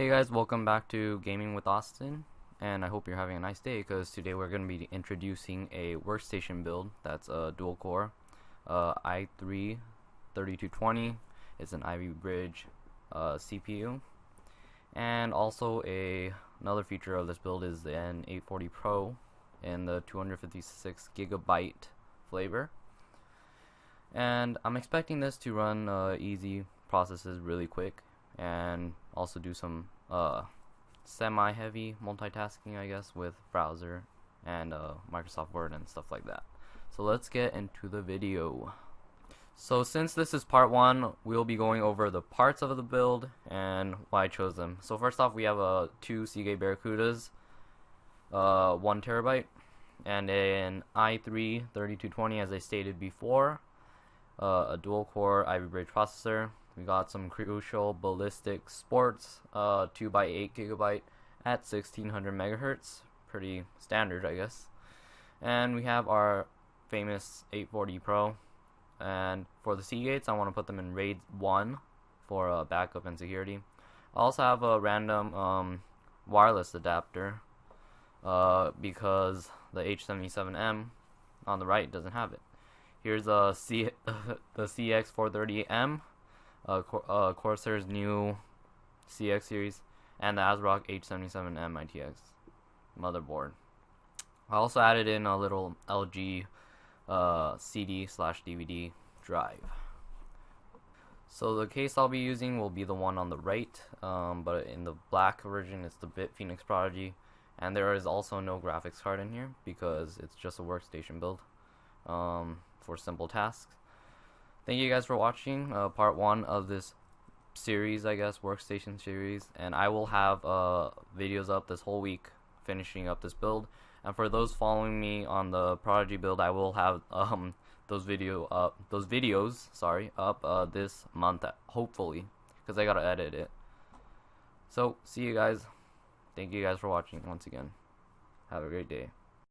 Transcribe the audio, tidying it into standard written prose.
Hey guys, welcome back to Gaming with Austin, and I hope you're having a nice day because today we're going to be introducing a workstation build that's a dual core i3 3220. It's an Ivy Bridge CPU, and also another feature of this build is an 840 Pro in the 256 gigabyte flavor. And I'm expecting this to run easy processes really quick and also do some semi-heavy multitasking, I guess, with browser and Microsoft Word and stuff like that. So let's get into the video. So since this is part one, we'll be going over the parts of the build and why I chose them. So first off, we have two Seagate Barracudas, 1 terabyte, and an i3 3220, as I stated before, a dual-core Ivy Bridge processor. We got some Crucial Ballistic Sports 2x8 gigabyte at 1600 megahertz, pretty standard, I guess. And we have our famous 840 Pro. And for the Seagates, I want to put them in RAID 1 for backup and security. I also have a random wireless adapter because the H77M on the right doesn't have it. Here's the CX430M. Corsair's new CX series, and the ASRock H77M ITX motherboard. I also added in a little LG CD/DVD drive. So the case I'll be using will be the one on the right, but in the black version it's the Phoenix Prodigy, and there is also no graphics card in here because it's just a workstation build for simple tasks. Thank you guys for watching part one of this series, I guess, workstation series, and I will have videos up this whole week finishing up this build. And for those following me on the Prodigy build, I will have those videos up this month, hopefully, because I gotta edit it. So see you guys. Thank you guys for watching once again. Have a great day.